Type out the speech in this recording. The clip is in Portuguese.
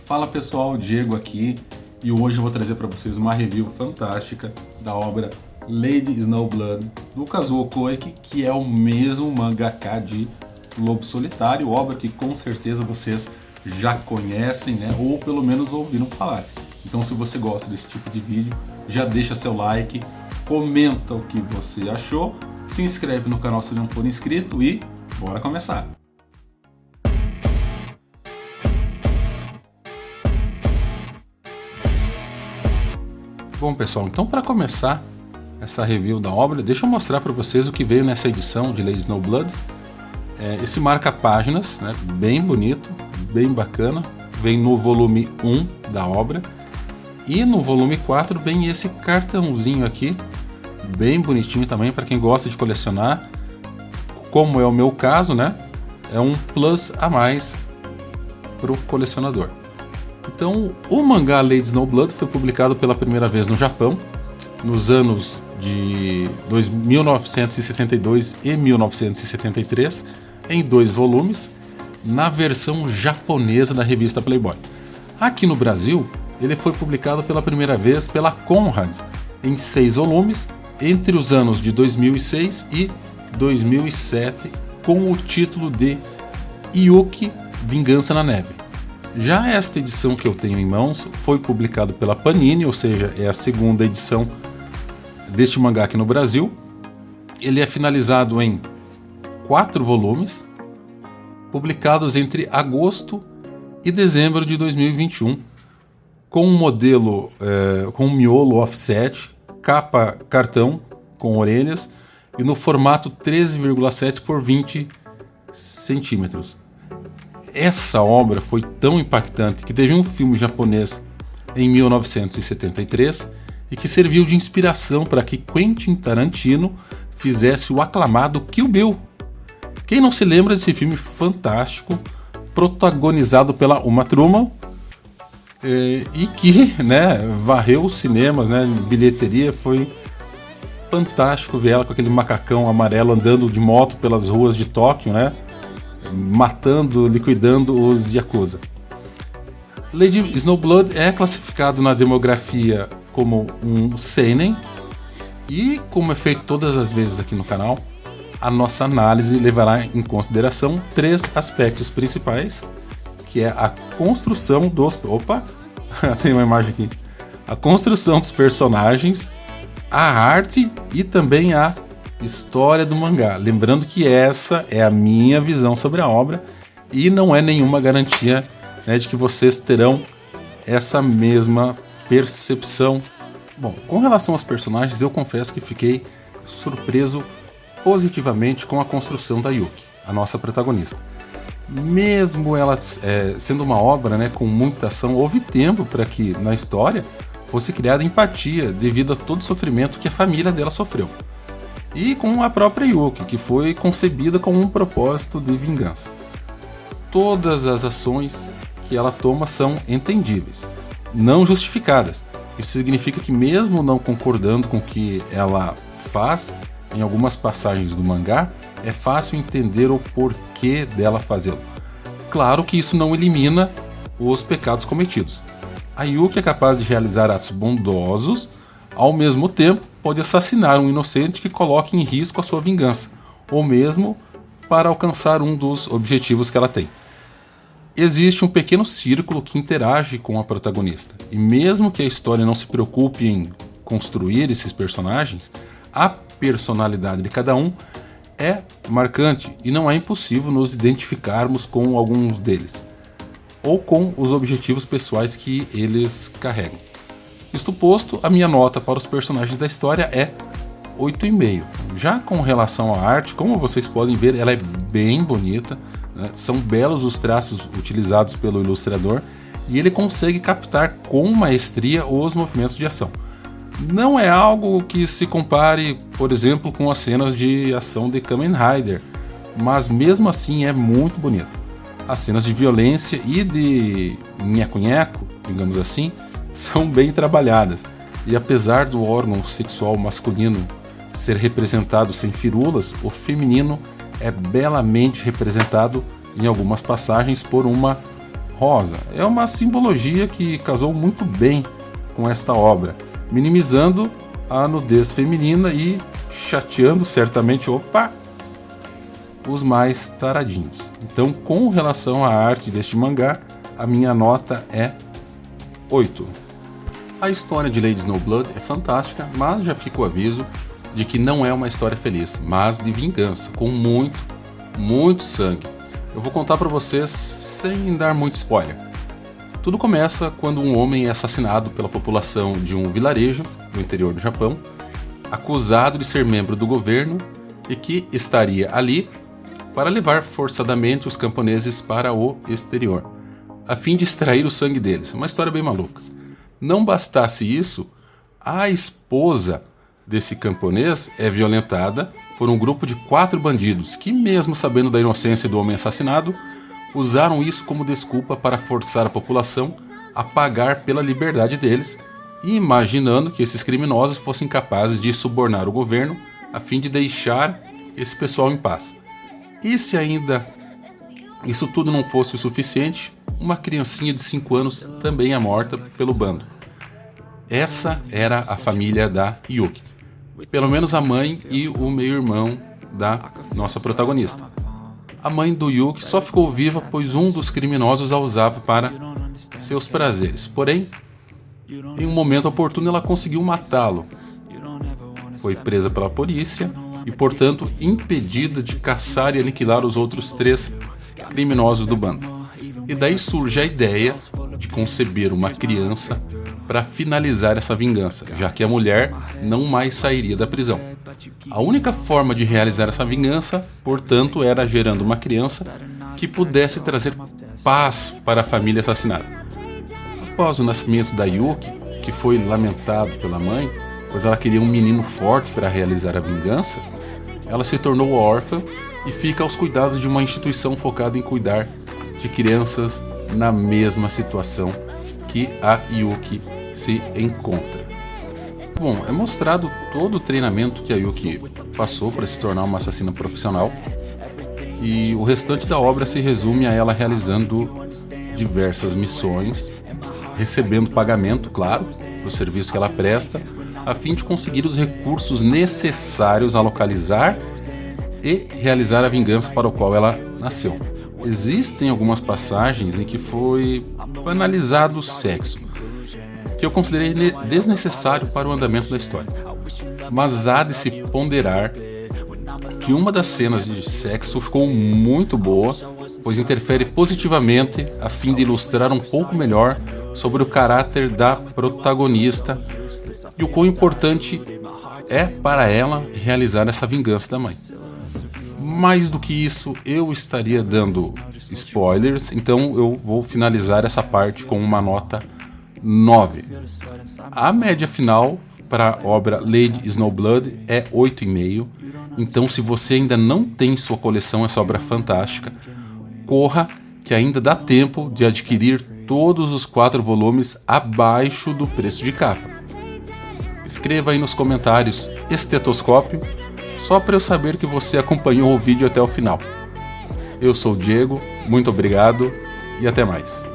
Fala pessoal, Diego aqui e hoje eu vou trazer para vocês uma review fantástica da obra Lady Snowblood do Kazuo Koike, que é o mesmo mangaka de Lobo Solitário, obra que com certeza vocês já conhecem, né? Ou pelo menos ouviram falar. Então se você gosta desse tipo de vídeo, já deixa seu like, comenta o que você achou, se inscreve no canal se não for inscrito e bora começar! Bom pessoal, então para começar essa review da obra, deixa eu mostrar para vocês o que veio nessa edição de Lady Snowblood. Esse marca-páginas, né, bem bonito, bem bacana, vem no volume 1 da obra. E no volume 4 vem esse cartãozinho aqui, bem bonitinho também para quem gosta de colecionar, como é o meu caso, né? É um plus a mais para o colecionador. Então, o mangá Lady Snowblood foi publicado pela primeira vez no Japão, nos anos de 1972 e 1973, em 2 volumes, na versão japonesa da revista Playboy. Aqui no Brasil, ele foi publicado pela primeira vez pela Conrad, em 6 volumes, entre os anos de 2006 e 2007, com o título de Yuki, Vingança na Neve. Já esta edição que eu tenho em mãos foi publicado pela Panini, ou seja, é a segunda edição deste mangá aqui no Brasil. Ele é finalizado em 4 volumes, publicados entre agosto e dezembro de 2021, com um modelo, com um miolo offset, capa cartão com orelhas e no formato 13,7 por 20 centímetros. Essa obra foi tão impactante que teve um filme japonês em 1973 e que serviu de inspiração para que Quentin Tarantino fizesse o aclamado Kill Bill. Quem não se lembra desse filme fantástico, protagonizado pela Uma Thurman, e que, né, varreu os cinemas, né, bilheteria, foi fantástico ver ela com aquele macacão amarelo andando de moto pelas ruas de Tóquio, né, matando, liquidando os Yakuza. Lady Snowblood é classificado na demografia como um seinen e, como é feito todas as vezes aqui no canal, a nossa análise levará em consideração 3 aspectos principais, que é a construção dos... Opa! Tem uma imagem aqui. A construção dos personagens, a arte e também a história do mangá. Lembrando que essa é a minha visão sobre a obra e não é nenhuma garantia, né, de que vocês terão essa mesma percepção. Bom, com relação aos personagens, eu confesso que fiquei surpreso positivamente com a construção da Yuki, a nossa protagonista. Mesmo ela sendo uma obra, né, com muita ação, houve tempo para que na história fosse criada empatia devido a todo o sofrimento que a família dela sofreu. E com a própria Yuki, que foi concebida com um propósito de vingança. Todas as ações que ela toma são entendíveis, não justificadas. Isso significa que, mesmo não concordando com o que ela faz, em algumas passagens do mangá, é fácil entender o porquê dela fazê-lo. Claro que isso não elimina os pecados cometidos. A Yuki é capaz de realizar atos bondosos, ao mesmo tempo pode assassinar um inocente que coloque em risco a sua vingança, ou mesmo para alcançar um dos objetivos que ela tem. Existe um pequeno círculo que interage com a protagonista, e mesmo que a história não se preocupe em construir esses personagens, a personalidade de cada um é marcante e não é impossível nos identificarmos com alguns deles, ou com os objetivos pessoais que eles carregam. Isto posto, a minha nota para os personagens da história é 8,5. Já com relação à arte, como vocês podem ver, ela é bem bonita, né? São belos os traços utilizados pelo ilustrador e ele consegue captar com maestria os movimentos de ação. Não é algo que se compare, por exemplo, com as cenas de ação de Kamen Rider, mas mesmo assim é muito bonito. As cenas de violência e de nheco-nheco, digamos assim, são bem trabalhadas, e apesar do órgão sexual masculino ser representado sem firulas, o feminino é belamente representado em algumas passagens por uma rosa. É uma simbologia que casou muito bem com esta obra, minimizando a nudez feminina e chateando certamente, os mais taradinhos. Então, com relação à arte deste mangá, a minha nota é 8. A história de Lady Snowblood é fantástica, mas já fica o aviso de que não é uma história feliz, mas de vingança, com muito sangue. Eu vou contar para vocês sem dar muito spoiler. Tudo começa quando um homem é assassinado pela população de um vilarejo no interior do Japão, acusado de ser membro do governo e que estaria ali para levar forçadamente os camponeses para o exterior, a fim de extrair o sangue deles. Uma história bem maluca. Não bastasse isso, a esposa desse camponês é violentada por um grupo de 4 bandidos que, mesmo sabendo da inocência do homem assassinado, usaram isso como desculpa para forçar a população a pagar pela liberdade deles, e imaginando que esses criminosos fossem capazes de subornar o governo a fim de deixar esse pessoal em paz. E se ainda isso tudo não fosse o suficiente, uma criancinha de 5 anos também é morta pelo bando. Essa era a família da Yuki. Pelo menos a mãe e o meio-irmão da nossa protagonista. A mãe do Yuki só ficou viva pois um dos criminosos a usava para seus prazeres. Porém, em um momento oportuno ela conseguiu matá-lo. Foi presa pela polícia e, portanto, impedida de caçar e aniquilar os outros 3 criminosos do bando. E daí surge a ideia de conceber uma criança para finalizar essa vingança, já que a mulher não mais sairia da prisão. A única forma de realizar essa vingança, portanto, era gerando uma criança que pudesse trazer paz para a família assassinada. Após o nascimento da Yuki, que foi lamentado pela mãe, pois ela queria um menino forte para realizar a vingança, ela se tornou órfã e fica aos cuidados de uma instituição focada em cuidar de crianças na mesma situação que a Yuki se encontra. Bom, é mostrado todo o treinamento que a Yuki passou para se tornar uma assassina profissional, e o restante da obra se resume a ela realizando diversas missões, recebendo pagamento, claro, do serviço que ela presta, a fim de conseguir os recursos necessários a localizar e realizar a vingança para o qual ela nasceu. Existem algumas passagens em que foi banalizado o sexo, que eu considerei desnecessário para o andamento da história. Mas há de se ponderar que uma das cenas de sexo ficou muito boa, pois interfere positivamente a fim de ilustrar um pouco melhor sobre o caráter da protagonista e o quão importante é para ela realizar essa vingança da mãe. Mais do que isso, eu estaria dando spoilers, então eu vou finalizar essa parte com uma nota 9. A média final para a obra Lady Snowblood é 8,5. Então, se você ainda não tem em sua coleção essa obra fantástica, corra, que ainda dá tempo de adquirir todos os 4 volumes abaixo do preço de capa. Escreva aí nos comentários estetoscópio, só para eu saber que você acompanhou o vídeo até o final. Eu sou o Diego, muito obrigado e até mais.